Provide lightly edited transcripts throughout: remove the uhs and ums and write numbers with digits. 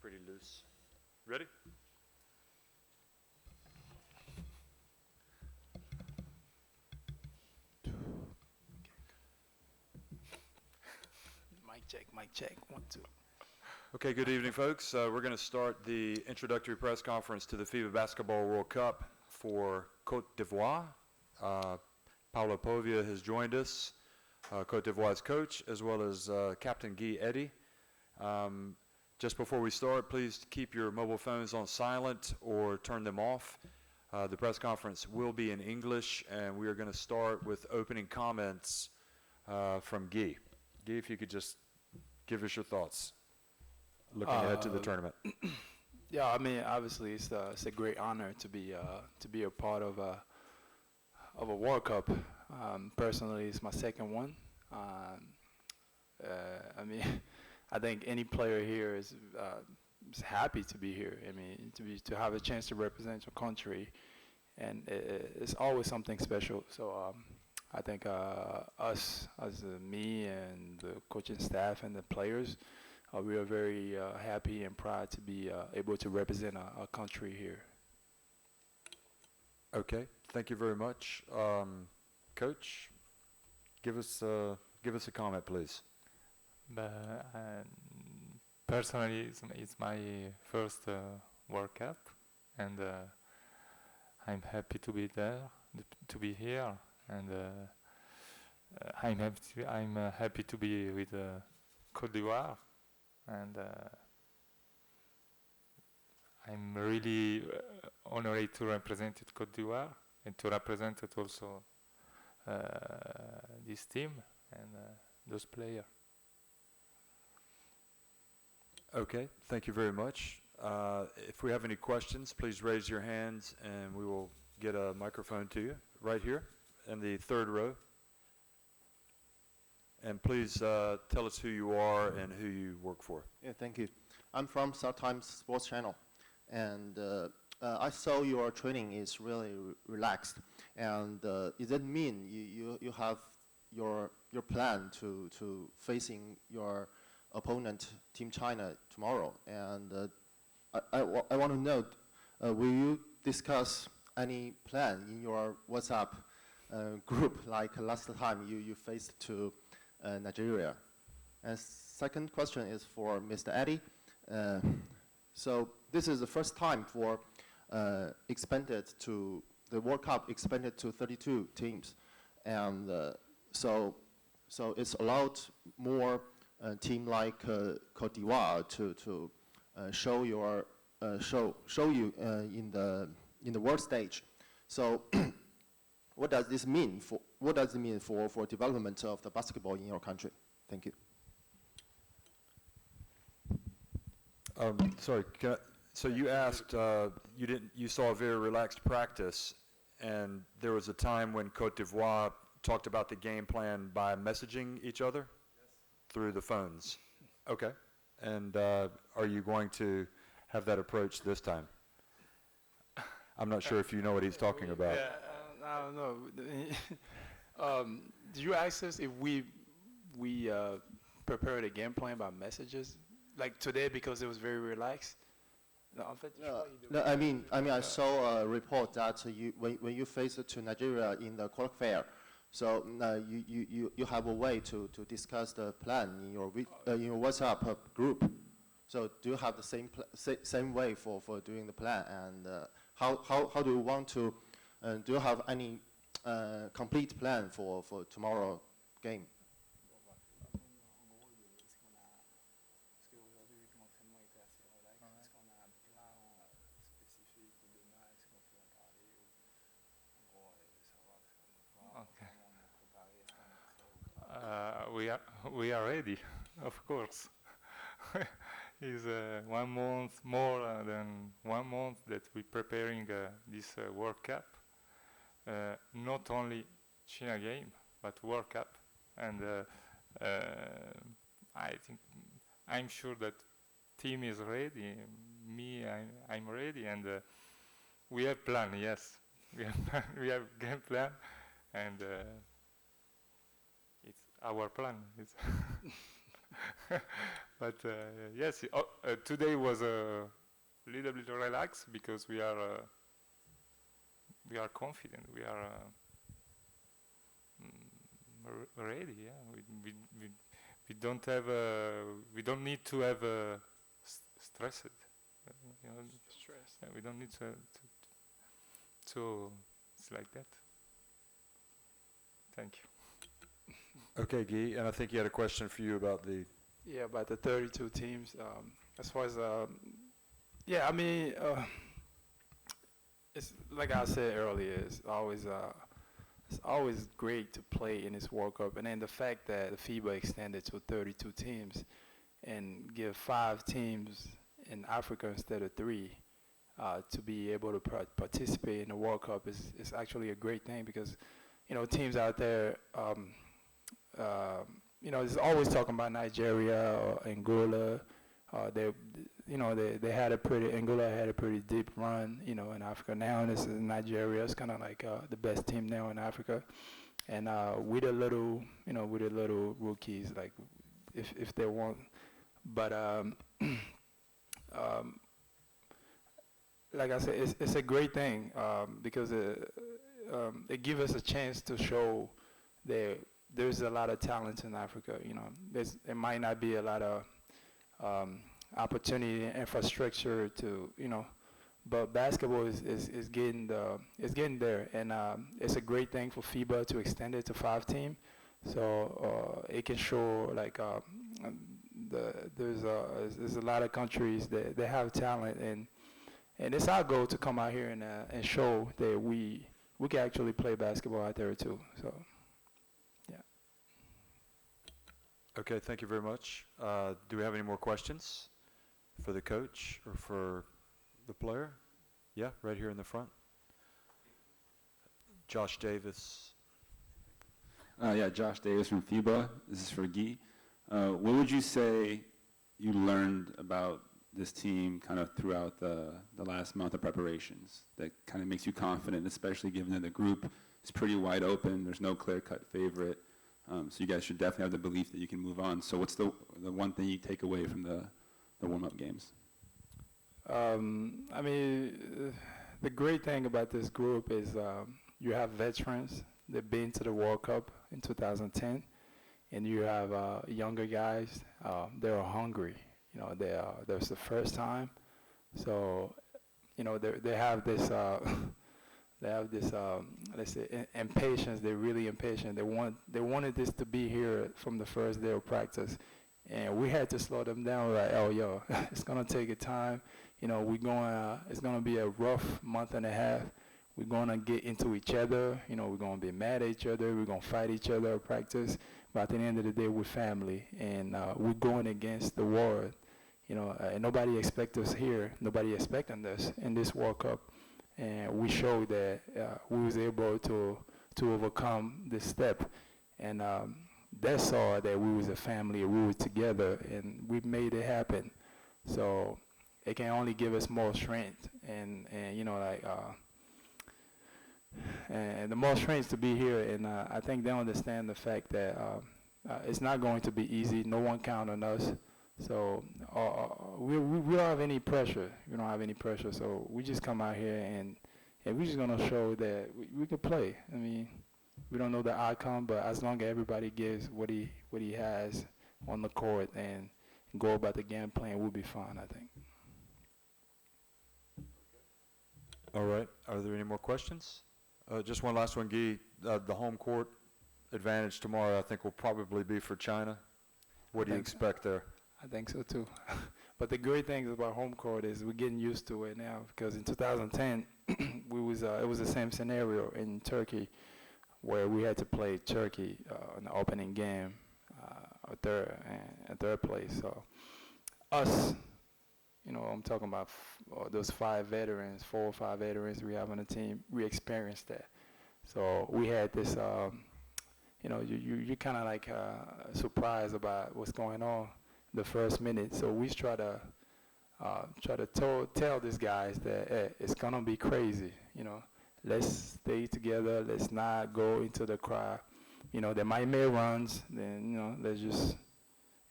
pretty loose. Ready? Mic check, 1, 2. Okay, good evening, folks. We're going to start the introductory press conference to the FIBA Basketball World Cup for Cote d'Ivoire. Paulo Povia has joined us, Cote d'Ivoire's coach, as well as Captain Guy Eddy. Just before we start, please keep your mobile phones on silent or turn them off. The press conference will be in English, and we are going to start with opening comments from Guy. Guy, if you could just give us your thoughts looking ahead to the tournament. Yeah, I mean, obviously, it's a great honor to be a part of a World Cup. Personally, it's my second one. I mean, I think any player here is happy to be here. I mean, to have a chance to represent your country, and it's always something special. So I think us, as me and the coaching staff and the players, we are very happy and proud to be able to represent our country here. Okay, thank you very much. Coach, give us a comment, please. Personally, it's my first World Cup, and I'm happy to be there, to be here, and I'm happy to be with Cote d'Ivoire, and I'm really honored to represent Cote d'Ivoire and to represent also this team and those players. Okay, thank you very much. If we have any questions, please raise your hands and we will get a microphone to you right here in the third row. And please tell us who you are and who you work for. Yeah, thank you. I'm from South Times Sports Channel, and I saw your training is really relaxed. And does that mean you have your plan to facing your opponent, Team China, tomorrow? And I want to know, will you discuss any plan in your WhatsApp group like last time you faced to Nigeria? And second question is for Mr. Eddy. So this is the first time for the World Cup expanded to 32 teams, and so it's allowed more team like Cote d'Ivoire to show you in the world stage. So what does this mean for development of the basketball in your country? Thank you. Sorry, so you asked, you saw a very relaxed practice, and there was a time when Cote d'Ivoire talked about the game plan by messaging each other? Yes. Through the phones. Okay. And are you going to have that approach this time? I'm not sure if you know what he's talking about. Yeah, I don't know. Do you ask us if we prepared a game plan by messages? Like today, because it was very relaxed? No, en fait, no, I mean, I saw a report that when you faced to Nigeria in the qualifier, so you have a way to discuss the plan in your WhatsApp group. So do you have the same way for doing the plan? And how do you want to? Do you have any complete plan for tomorrow game? We are ready, of course. It's 1 month, more than 1 month that we're preparing this World Cup. Not only China game, but World Cup. And I'm sure that team is ready. I'm ready, and we have plan. Yes, we have game plan, and it's our plan. But yes, today was a little bit relaxed because we are confident. We are ready. Yeah, we don't have we don't need to have stressed. You know, Stress. we don't need so it's like that. Thank you. Okay, Guy, and I think he had a question for you about the. Yeah, about the 32 teams. As far as yeah, I mean, it's like I said earlier. It's always great to play in this World Cup, and then the fact that the FIBA extended to 32 teams and give 5 teams in Africa instead of 3 to be able to participate in the World Cup is actually a great thing because, you know, teams out there, you know, is always talking about Nigeria or Angola. They had a pretty, Angola had a pretty deep run, you know, in Africa. Now this is Nigeria. It's kind of like the best team now in Africa. And with the little rookies, like if they want, but like I said, it's a great thing because it gives us a chance to show that there's a lot of talent in Africa. You know, there might not be a lot of opportunity and infrastructure to, you know, but basketball is getting there, and it's a great thing for FIBA to extend it to 5 team, so it can show like there's a lot of countries that they have talent, and it's our goal to come out here and show that we can actually play basketball out there too. So. Okay, thank you very much. Do we have any more questions for the coach or for the player? Yeah, right here in the front. Josh Davis. Yeah, Josh Davis from FIBA. This is for Guy. What would you say you learned about this team kind of throughout the last month of preparations that kind of makes you confident, especially given that the group is pretty wide open, there's no clear-cut favorite, so you guys should definitely have the belief that you can move on. So what's the one thing you take away from the warm-up games? I mean, the great thing about this group is you have veterans that been to the World Cup in 2010, and you have younger guys. They're hungry. You know, that's the first time. So, you know, they have this let's say impatience. They're really impatient. They wanted this to be here from the first day of practice, and we had to slow them down. We're like, oh, yo, it's gonna take a time. You know, it's gonna be a rough month and a half. We're gonna get into each other. You know, we're gonna be mad at each other. We're gonna fight each other at practice. But at the end of the day, we're family, and we're going against the world. You know, and nobody expects us here. Nobody expecting us in this World Cup, and we showed that we was able to overcome this step, and they saw that we was a family. We were together, and we made it happen. So it can only give us more strength, and you know, like and the more strength to be here. And I think they understand the fact that it's not going to be easy. No one count on us. So we don't have any pressure. We don't have any pressure. So we just come out here and we're just gonna show that we can play. I mean, we don't know the outcome, but as long as everybody gives what he has on the court and go about the game plan, we'll be fine, I think. All right. Are there any more questions? Just one last one, Guy. The home court advantage tomorrow, I think, will probably be for China. What do you expect there? I think so too. But the great thing about home court is we're getting used to it now, because in 2010 it was the same scenario in Turkey, where we had to play Turkey in the opening game, at their place. So us, you know, I'm talking about those 4 or 5 veterans we have on the team. We experienced that. So we had this, you know, you kind of like surprised about what's going on the first minute. So we try to tell these guys that hey, it's gonna be crazy. You know, let's stay together. Let's not go into the crowd. You know, they might make runs. Then, you know, let's just,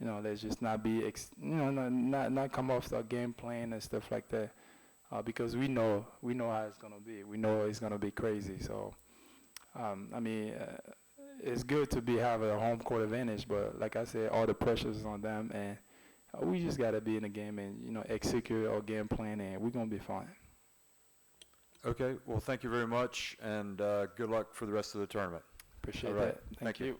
let's just not be, not come off the game plan and stuff like that, because we know how it's gonna be. We know it's gonna be crazy. So, it's good to have a home court advantage, but like I said, all the pressure is on them, and we just gotta be in the game and execute our game plan, and we're gonna be fine. Okay, well, thank you very much, and good luck for the rest of the tournament. Appreciate All right. that. Thank you. you.